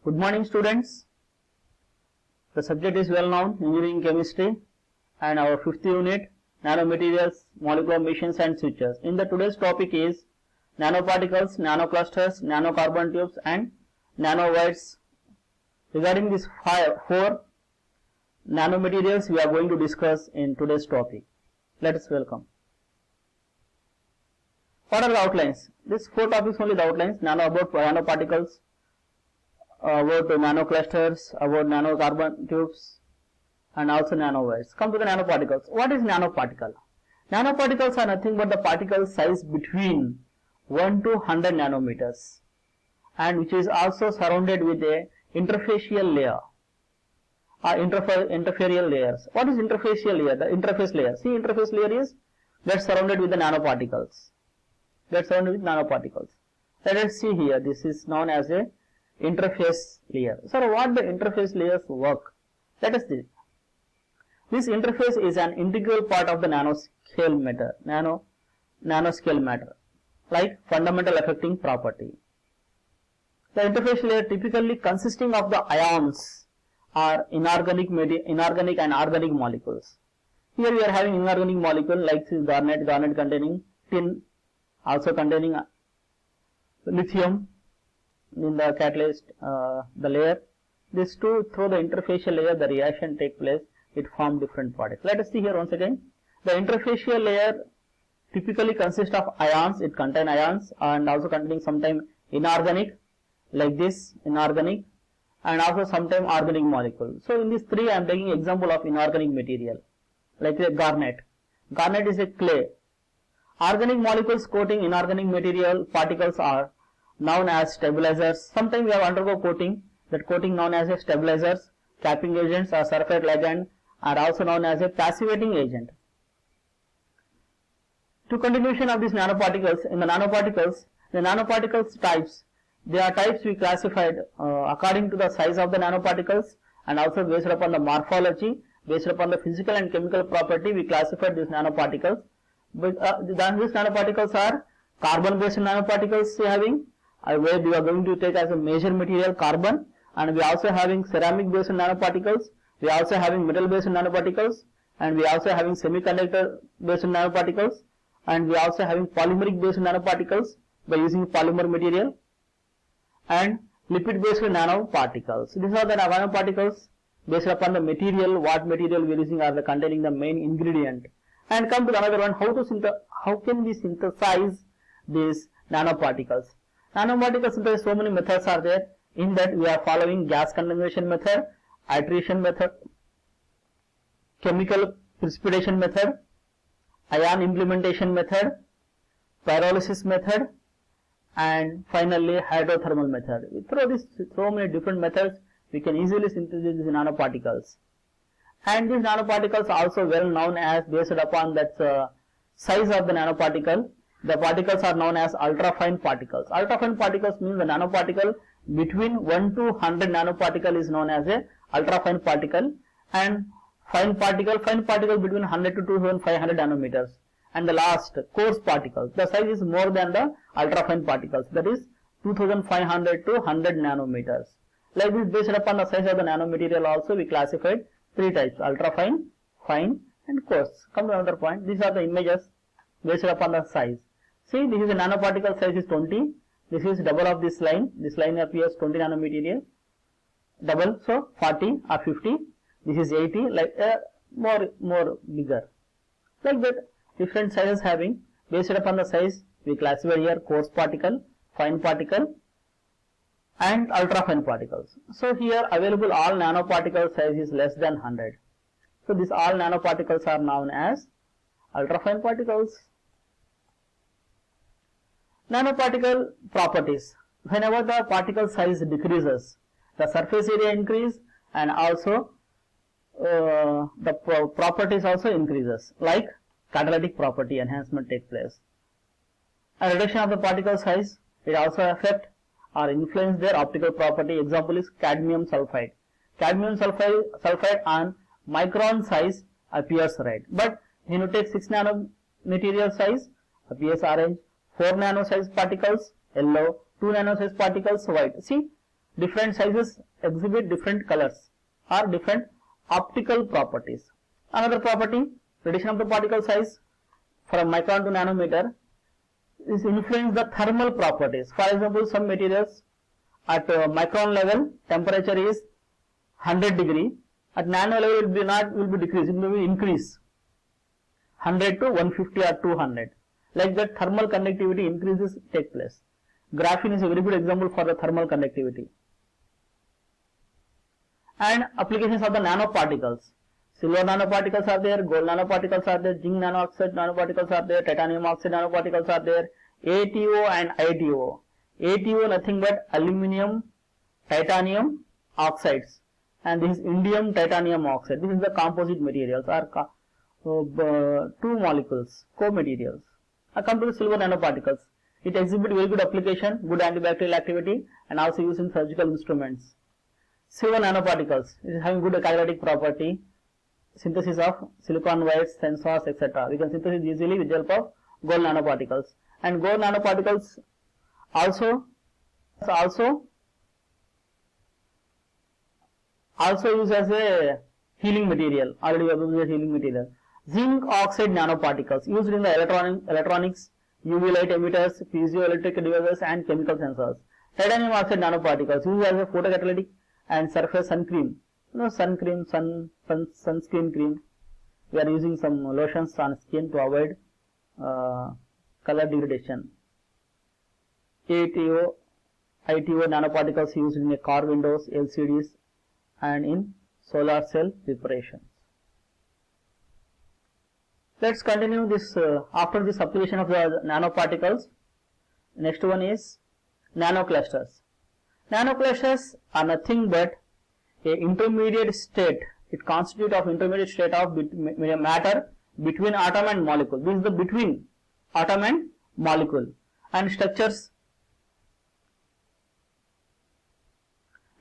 Good morning students. The subject is well known, engineering chemistry, and our fifth unit, nanomaterials, molecular machines and switches. In the today's topic is nanoparticles, nanoclusters, nanocarbon tubes and nanowires. Regarding these four nanomaterials we are going to discuss in today's topic. Let us welcome. What are the outlines? These four topics only the outlines. About nanoparticles, about nanoclusters, about nanocarbon tubes and also nanowires. Come to the nanoparticles. What is nanoparticle? Nanoparticles are nothing but the particle size between 1 to 100 nanometers and which is also surrounded with a interfacial layer or interferial layers. What is interfacial layer? The interface layer. See, interface layer is that's surrounded with the nanoparticles. That's surrounded with nanoparticles. Let us see here. This is known as a interface layer. So what the interface layers work? Let us see. This interface is an integral part of the nanoscale matter, nanoscale matter, like fundamental affecting property. The interface layer typically consisting of the ions or inorganic and organic molecules. Here we are having inorganic molecule like this garnet containing tin, also containing lithium in the catalyst, the layer. These two, through the interfacial layer, the reaction take place, it form different products. Let us see here once again. The interfacial layer typically consists of ions, it contains ions and also containing sometimes inorganic, like this, inorganic, and also sometimes organic molecule. So in these three I am taking example of inorganic material, like the garnet. Garnet is a clay. Organic molecules coating inorganic material particles are known as stabilizers. Sometimes we have undergo coating, that coating known as a stabilizers, capping agents or surfactant ligand are also known as a passivating agent. To continuation of these nanoparticles, in the nanoparticles types, there are types we classified according to the size of the nanoparticles and also based upon the morphology, based upon the physical and chemical property we classified these nanoparticles. But these nanoparticles are carbon based nanoparticles having, where we are going to take as a major material carbon, and we are also having ceramic based nanoparticles, we are also having metal based nanoparticles, and we are also having semiconductor based nanoparticles, and we are also having polymeric based nanoparticles by using polymer material, and lipid based nanoparticles. These are the nanoparticles based upon the material, what material we are using are the containing the main ingredient. And come to another one, how can we synthesize these nanoparticles? Nanoparticle synthesis, so many methods are there. In that we are following gas condensation method, iteration method, chemical precipitation method, ion implementation method, pyrolysis method, and finally hydrothermal method. Through this so many different methods we can easily synthesize these nanoparticles. And these nanoparticles are also well known as based upon that size of the nanoparticle. The particles are known as ultrafine particles. Ultrafine particles means the nanoparticle between 1 to 100 nanoparticle is known as a ultrafine particle, and fine particle between 100 to 2500 nanometers, and the last coarse particles, the size is more than the ultrafine particles, that is 2500 to 100 nanometers. Like this, based upon the size of the nanomaterial also we classified three types: ultrafine, fine and coarse. Come to another point, these are the images based upon the size. See, this is a nanoparticle size is 20, this is double of this line appears 20 nanomaterial, double, so 40 or 50, this is 80, like more bigger. Like that, different sizes having, based upon the size we classify here coarse particle, fine particle and ultrafine particles. So here available all nanoparticle size is less than 100. So these all nanoparticles are known as ultrafine particles. Nanoparticle properties. Whenever the particle size decreases, the surface area increase and also the properties also increases, like catalytic property enhancement take place. A reduction of the particle size, it also affect or influence their optical property. Example is cadmium sulfide. Cadmium sulfide on micron size appears red, but when you take 6 nanomaterial size appears orange, 4 nano size particles yellow, 2 nano size particles white. See, Different sizes exhibit different colors or different optical properties. Another property, reduction of the particle size from micron to nanometer is influence the thermal properties. For example, some materials at micron level temperature is 100 degree, at nano level it will be decrease, it will be increase 100 to 150 or 200. Like that, thermal conductivity increases take place. Graphene is a very good example for the thermal conductivity. And applications of the nanoparticles. Silver nanoparticles are there, gold nanoparticles are there, zinc nano-oxide nanoparticles are there, titanium oxide nanoparticles are there, ATO and ITO. ATO nothing but aluminium titanium oxides, and this is indium titanium oxide. This is the composite materials or two molecules, co-materials. I come to the silver nanoparticles. It exhibits very good application, good antibacterial activity, and also used in surgical instruments. Silver nanoparticles, it is having good catalytic property, synthesis of silicon wires, sensors, etc. We can synthesize easily with the help of gold nanoparticles. And gold nanoparticles also used as a healing material. Already we have used as healing material. Zinc oxide nanoparticles used in the electronics, UV light emitters, piezoelectric devices, and chemical sensors. Titanium oxide nanoparticles used as a photocatalytic and surface sun cream. Sun cream, sunscreen cream. We are using some lotions on skin to avoid color degradation. ATO, ITO nanoparticles used in car windows, LCDs, and in solar cell preparations. Let's continue this after this application of the nanoparticles. Next one is nanoclusters. Nanoclusters are nothing but a intermediate state. It constitutes of intermediate state of matter between atom and molecule. This is the between atom and molecule, and structures.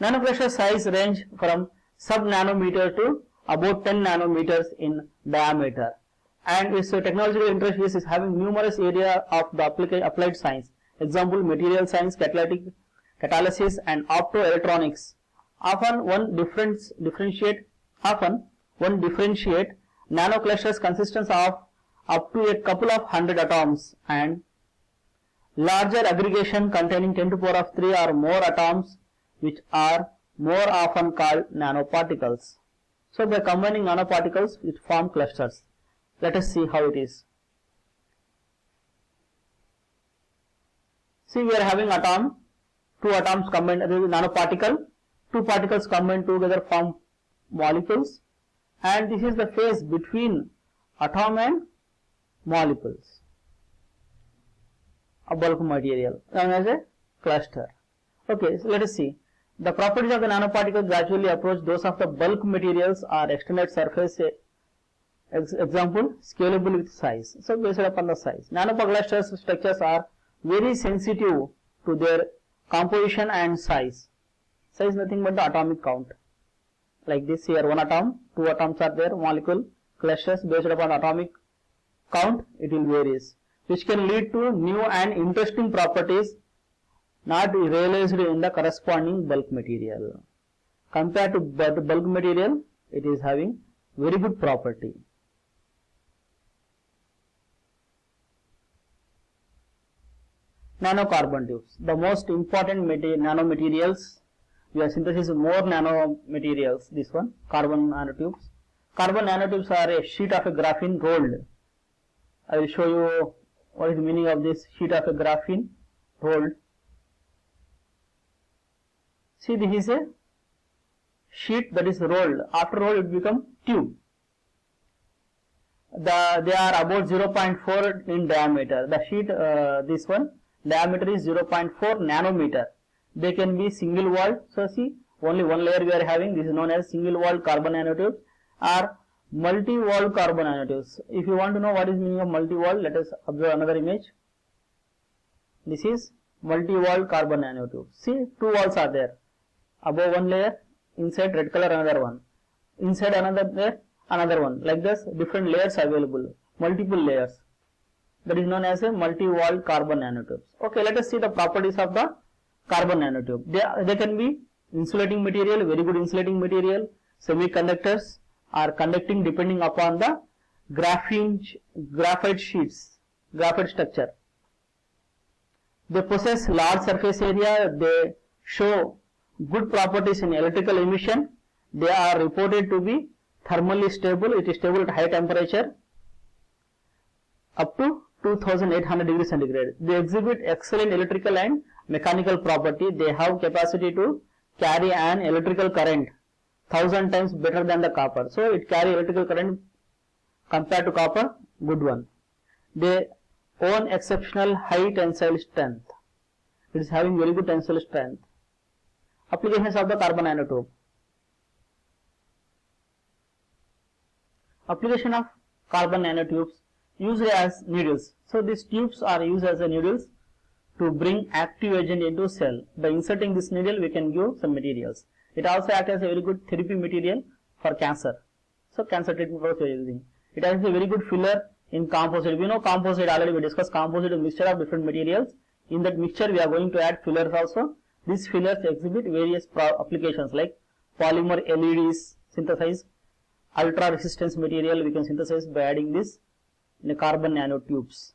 Nanocluster size range from sub-nanometer to about 10 nanometers in diameter, and its technological interface is having numerous areas of the applied science. Example, material science, catalysis, and optoelectronics. Often one differentiate nanoclusters consistence of up to a couple of hundred atoms, and larger aggregation containing 10 to the power of 3 or more atoms, which are more often called nanoparticles. So by combining nanoparticles, it form clusters. Let us see how it is. See, we are having atom, two atoms combined, nanoparticle, two particles combined together form molecules, and this is the phase between atom and molecules, a bulk material known as a cluster. Okay, so let us see. The properties of the nanoparticle gradually approach those of the bulk materials or extended surface. Example, scalable with size. So based upon the size, nanocluster structures are very sensitive to their composition and size. Size nothing but the atomic count. Like this, here one atom, two atoms are there, molecule clusters based upon atomic count, it will varies, which can lead to new and interesting properties not realized in the corresponding bulk material. Compared to the bulk material, it is having very good property. Nanocarbon tubes, the most important nanomaterials. We are synthesizing more nanomaterials. This one, carbon nanotubes. Carbon nanotubes are a sheet of a graphene rolled. I will show you what is the meaning of this sheet of a graphene rolled. See, this is a sheet that is rolled. After roll, it becomes tube. They are about 0.4 in diameter. The sheet, this one, diameter is 0.4 nanometer. They can be single walled. So see, only one layer we are having. This is known as single walled carbon nanotubes or multi-walled carbon nanotubes. If you want to know what is meaning of multi-walled, let us observe another image. This is multi-walled carbon nanotube. See, two walls are there. Above one layer, inside red color another one. Inside another layer, another one. Like this, different layers available. Multiple layers. That is known as a multi-walled carbon nanotubes. Okay, let us see the properties of the carbon nanotube. They can be insulating material, very good insulating material. Semiconductors are conducting depending upon the graphite sheets, graphite structure. They possess large surface area. They show good properties in electrical emission. They are reported to be thermally stable. It is stable at high temperature up to 2800 degrees centigrade. They exhibit excellent electrical and mechanical property. They have capacity to carry an electrical current 1000 times better than the copper. So it carry electrical current compared to copper, good one. They own exceptional high tensile strength. It is having very good tensile strength. Applications of the carbon nanotube. Application of carbon nanotubes used as needles. So these tubes are used as a needles to bring active agent into cell. By inserting this needle, we can give some materials. It also acts as a very good therapy material for cancer. So cancer treatment purpose we are using. It has a very good filler in composite. We know composite, already we discussed composite, a mixture of different materials. In that mixture we are going to add fillers also. These fillers exhibit various applications like polymer LEDs, synthesize ultra resistance material we can synthesize by adding this in the carbon nanotubes.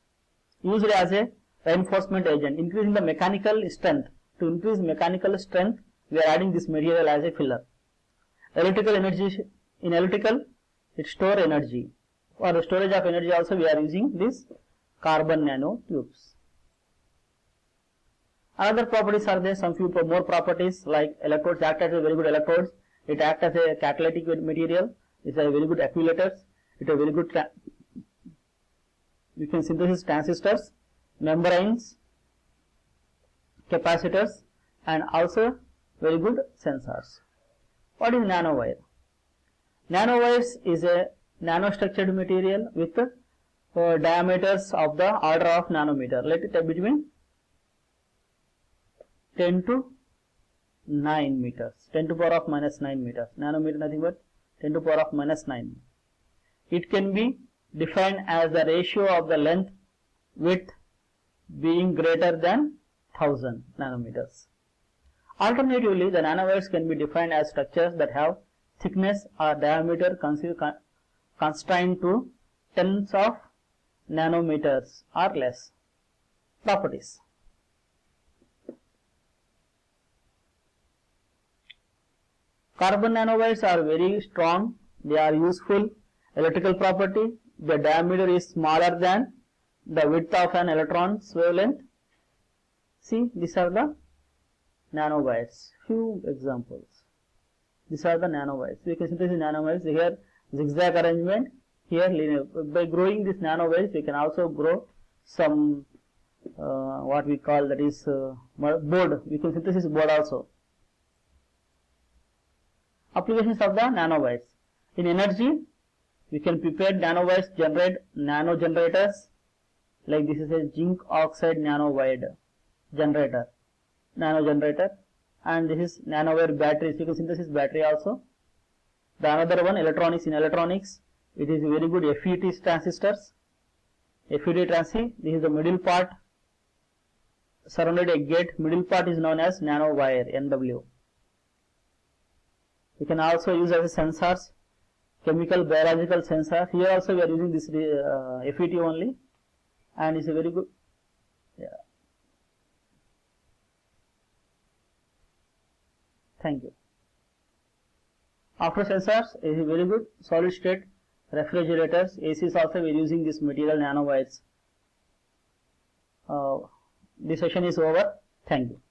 Used as a reinforcement agent, increasing the mechanical strength. To increase mechanical strength, we are adding this material as a filler. Electrical energy, in electrical it store energy. For the storage of energy also we are using this carbon nanotubes. Another properties are there, some few more properties like electrodes act as a very good electrodes. It acts as a catalytic material. It is a very good accumulators. It is a very good we can synthesize transistors, membranes, capacitors, and also very good sensors. What is nanowire? Nanowires is a nanostructured material with diameters of the order of nanometer. Let it be between 10 to 9 meters, 10 to the power of minus 9 meters. Nanometer nothing but 10 to the power of minus 9. It can be defined as the ratio of the length width being greater than 1000 nanometers. Alternatively, the nanowires can be defined as structures that have thickness or diameter constrained to tens of nanometers or less. Properties. Carbon nanowires are very strong. They are useful. Electrical property. The diameter is smaller than the width of an electron's wavelength. See, these are the nanowires. Few examples. These are the nanowires. We can synthesize nanowires. Here zigzag arrangement. Here linear. By growing these nanowires, we can also grow some what we call that is board. We can synthesize board also. Applications of the nanowires. In energy, we can prepare nanowires, generate nano generators. Like this is a zinc oxide nanowire generator, nano generator, and this is nanowire batteries. You can synthesize battery also. The another one, electronics. In electronics, it is very good FET transistors. FET transistor. This is the middle part. Surrounded a gate. Middle part is known as nanowire (NW). We can also use as a sensors, chemical, biological sensor. Here also we are using this FET only, and it's a very good. Yeah. Thank you. After sensors, is a very good solid state refrigerators. ACs also we are using this material nanowires. This session is over. Thank you.